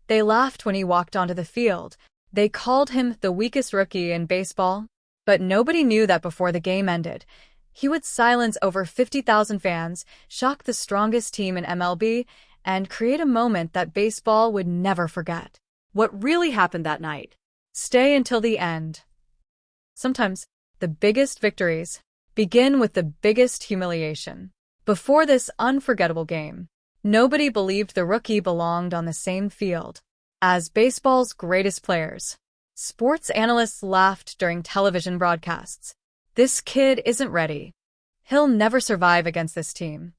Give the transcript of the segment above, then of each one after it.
They laughed when he walked onto the field. They called him the weakest rookie in baseball. But nobody knew that before the game ended, he would silence over 50,000 fans, shock the strongest team in MLB, and create a moment that baseball would never forget. What really happened that night? Stay until the end. Sometimes, the biggest victories begin with the biggest humiliation. Before this unforgettable game, nobody believed the rookie belonged on the same field as baseball's greatest players. Sports analysts laughed during television broadcasts. This kid isn't ready. He'll never survive against this team.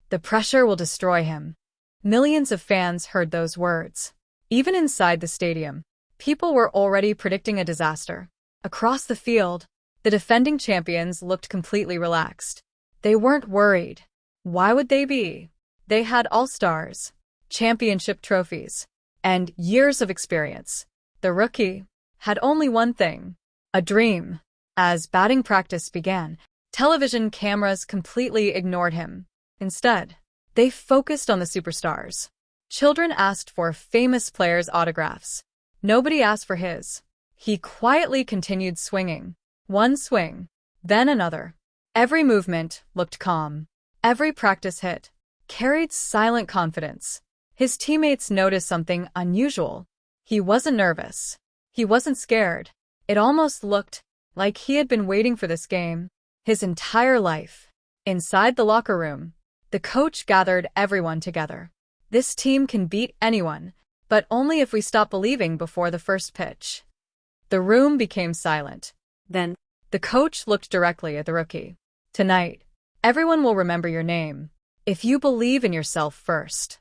The pressure will destroy him. Millions of fans heard those words. Even inside the stadium, people were already predicting a disaster. Across the field, the defending champions looked completely relaxed. They weren't worried. Why would they be? They had all-stars, championship trophies, and years of experience. The rookie had only one thing, a dream. As batting practice began, television cameras completely ignored him. Instead, they focused on the superstars. Children asked for famous players' autographs. Nobody asked for his. He quietly continued swinging. One swing, then another. Every movement looked calm. Every practice hit carried silent confidence. His teammates noticed something unusual. He wasn't nervous. He wasn't scared. It almost looked like he had been waiting for this game his entire life. Inside the locker room, the coach gathered everyone together. This team can beat anyone, but only if we stop believing before the first pitch. The room became silent. Then, the coach looked directly at the rookie. Tonight, everyone will remember your name if you believe in yourself first.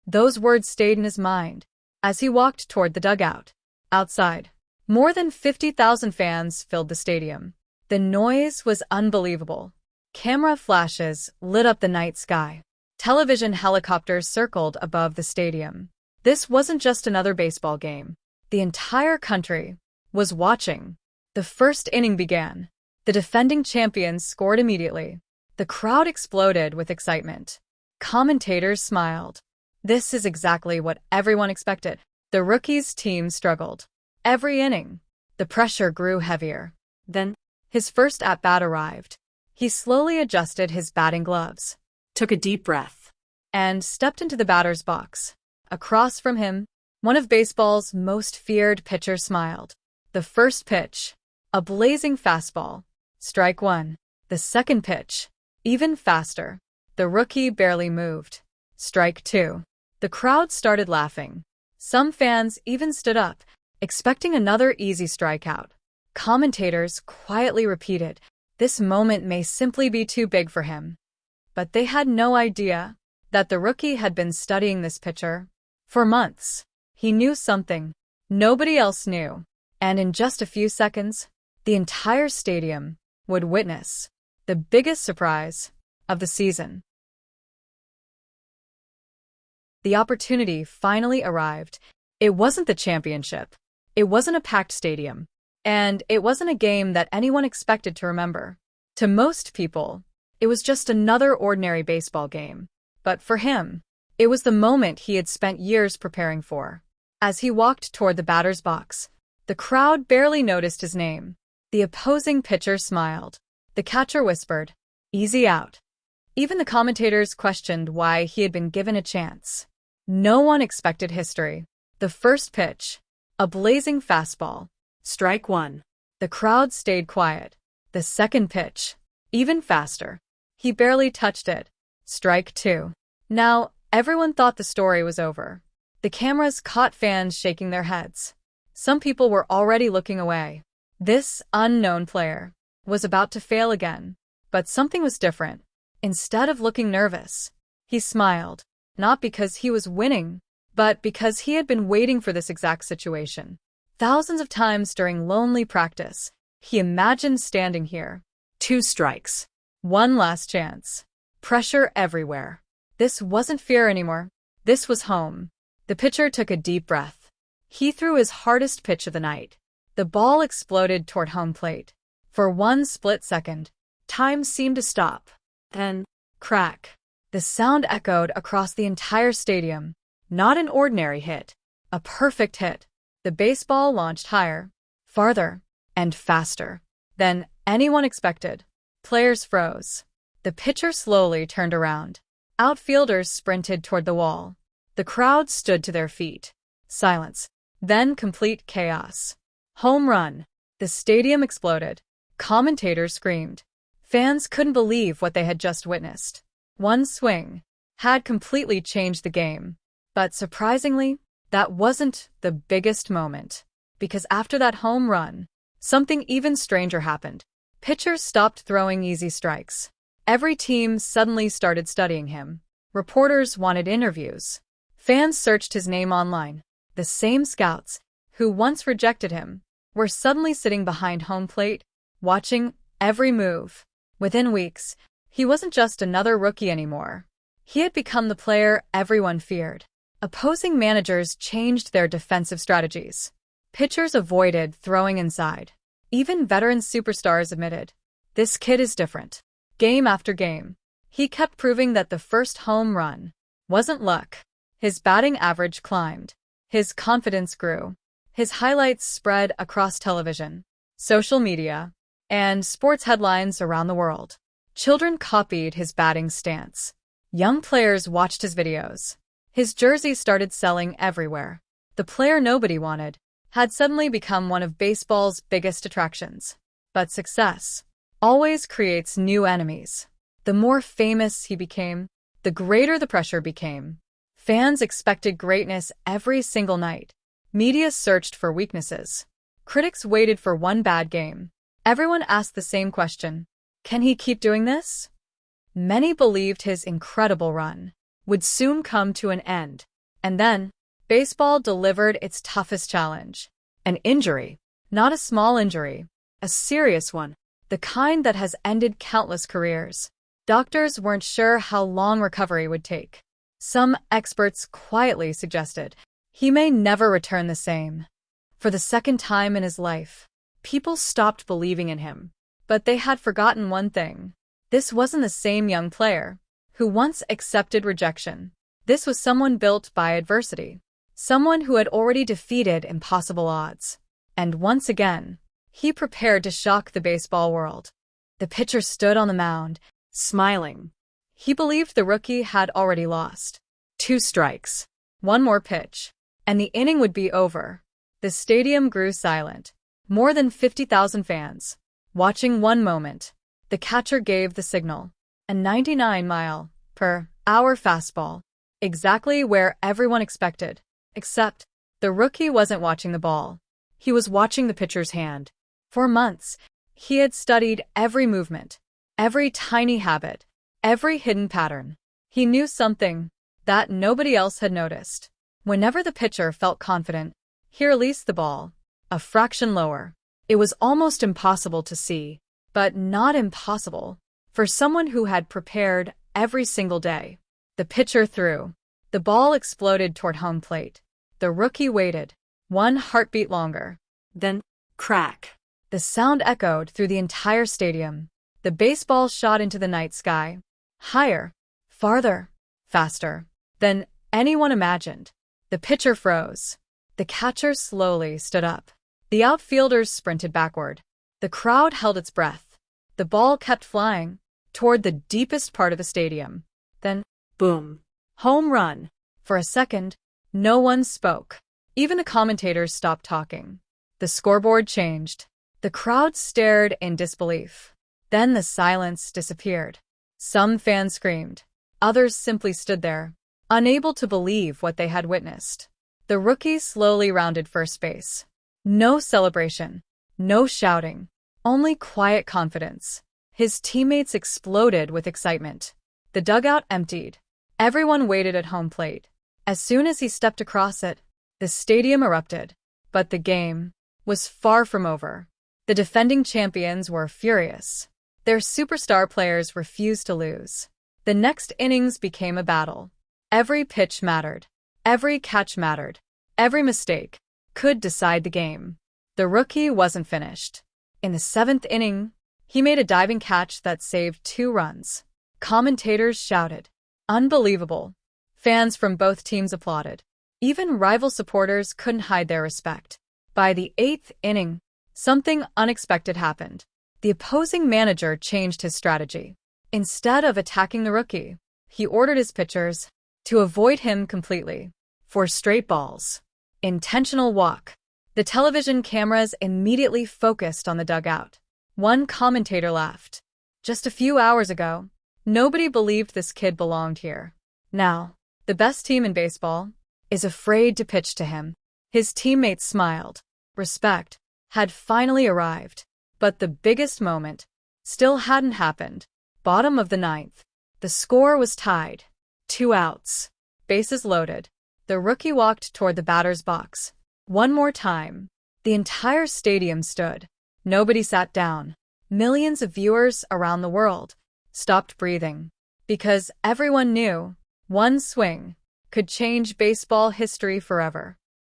Those words stayed in his mind as he walked toward the dugout. Outside, more than 50,000 fans filled the stadium. The noise was unbelievable. Camera flashes lit up the night sky. Television helicopters circled above the stadium. This wasn't just another baseball game. The entire country was watching. The first inning began. The defending champions scored immediately. The crowd exploded with excitement. Commentators smiled. This is exactly what everyone expected. The rookie's team struggled. Every inning, the pressure grew heavier. Then, his first at-bat arrived. He slowly adjusted his batting gloves, took a deep breath, and stepped into the batter's box. Across from him, one of baseball's most feared pitchers smiled. The first pitch, a blazing fastball. Strike one. The second pitch, even faster. The rookie barely moved. Strike two. The crowd started laughing. Some fans even stood up, expecting another easy strikeout. Commentators quietly repeated, "This moment may simply be too big for him." But they had no idea that the rookie had been studying this pitcher for months. He knew something nobody else knew. And in just a few seconds, the entire stadium would witness the biggest surprise of the season. The opportunity finally arrived. It wasn't the championship. It wasn't a packed stadium. And it wasn't a game that anyone expected to remember. To most people, it was just another ordinary baseball game. But for him, it was the moment he had spent years preparing for. As he walked toward the batter's box, the crowd barely noticed his name. The opposing pitcher smiled. The catcher whispered, "Easy out." Even the commentators questioned why he had been given a chance. No one expected history. The first pitch, a blazing fastball. Strike one. The crowd stayed quiet. The second pitch, even faster. He barely touched it. Strike two. Now, everyone thought the story was over. The cameras caught fans shaking their heads. Some people were already looking away. This unknown player was about to fail again. But something was different. Instead of looking nervous, he smiled, not because he was winning, but because he had been waiting for this exact situation. Thousands of times during lonely practice, he imagined standing here. 2 strikes. One last chance. Pressure everywhere. This wasn't fear anymore. This was home. The pitcher took a deep breath. He threw his hardest pitch of the night. The ball exploded toward home plate. For one split second, time seemed to stop. Then, crack. The sound echoed across the entire stadium. Not an ordinary hit. A perfect hit. The baseball launched higher, farther, and faster than anyone expected. Players froze. The pitcher slowly turned around. Outfielders sprinted toward the wall. The crowd stood to their feet. Silence. Then complete chaos. Home run. The stadium exploded. Commentators screamed. Fans couldn't believe what they had just witnessed. One swing had completely changed the game. But surprisingly, that wasn't the biggest moment. Because after that home run, something even stranger happened. Pitchers stopped throwing easy strikes. Every team suddenly started studying him. Reporters wanted interviews. Fans searched his name online. The same scouts who once rejected him were suddenly sitting behind home plate, watching every move. Within weeks, he wasn't just another rookie anymore. He had become the player everyone feared. Opposing managers changed their defensive strategies. Pitchers avoided throwing inside. Even veteran superstars admitted, "This kid is different." Game after game, he kept proving that the first home run wasn't luck. His batting average climbed. His confidence grew. His highlights spread across television, social media, and sports headlines around the world. Children copied his batting stance. Young players watched his videos. His jersey started selling everywhere. The player nobody wanted had suddenly become one of baseball's biggest attractions. But success always creates new enemies. The more famous he became, the greater the pressure became. Fans expected greatness every single night. Media searched for weaknesses. Critics waited for one bad game. Everyone asked the same question: can he keep doing this? Many believed his incredible run would soon come to an end. And then, baseball delivered its toughest challenge. An injury. Not a small injury. A serious one. The kind that has ended countless careers. Doctors weren't sure how long recovery would take. Some experts quietly suggested he may never return the same. For the second time in his life, people stopped believing in him. But they had forgotten one thing. This wasn't the same young player who once accepted rejection. This was someone built by adversity. Someone who had already defeated impossible odds. And once again, he prepared to shock the baseball world. The pitcher stood on the mound, smiling. He believed the rookie had already lost. 2 strikes. One more pitch, and the inning would be over. The stadium grew silent. More than 50,000 fans watching one moment. The catcher gave the signal. A 99-mile-per-hour fastball. Exactly where everyone expected. Except, the rookie wasn't watching the ball. He was watching the pitcher's hand. For months, he had studied every movement, every tiny habit, every hidden pattern. He knew something that nobody else had noticed. Whenever the pitcher felt confident, he released the ball, a fraction lower. It was almost impossible to see, but not impossible for someone who had prepared every single day. The pitcher threw. The ball exploded toward home plate. The rookie waited, one heartbeat longer. Then, crack. The sound echoed through the entire stadium. The baseball shot into the night sky. Higher, farther, faster than anyone imagined. The pitcher froze. The catcher slowly stood up. The outfielders sprinted backward. The crowd held its breath. The ball kept flying toward the deepest part of the stadium. Then, boom. Home run. For a second, no one spoke. Even the commentators stopped talking. The scoreboard changed. The crowd stared in disbelief. Then the silence disappeared. Some fans screamed. Others simply stood there, unable to believe what they had witnessed. The rookie slowly rounded first base. No celebration. No shouting. Only quiet confidence. His teammates exploded with excitement. The dugout emptied. Everyone waited at home plate. As soon as he stepped across it, the stadium erupted. But the game was far from over. The defending champions were furious. Their superstar players refused to lose. The next innings became a battle. Every pitch mattered. Every catch mattered. Every mistake could decide the game. The rookie wasn't finished. In the 7th inning, he made a diving catch that saved 2 runs. Commentators shouted, "Unbelievable." Fans from both teams applauded. Even rival supporters couldn't hide their respect. By the 8th inning, something unexpected happened. The opposing manager changed his strategy. Instead of attacking the rookie, he ordered his pitchers to avoid him completely. 4 straight balls. Intentional walk. The television cameras immediately focused on the dugout. One commentator laughed. Just a few hours ago, nobody believed this kid belonged here. Now, the best team in baseball is afraid to pitch to him. His teammates smiled. Respect had finally arrived. But the biggest moment still hadn't happened. Bottom of the 9th. The score was tied. 2 outs. Bases loaded. The rookie walked toward the batter's box. One more time. The entire stadium stood. Nobody sat down. Millions of viewers around the world stopped breathing. Because everyone knew one swing could change baseball history forever.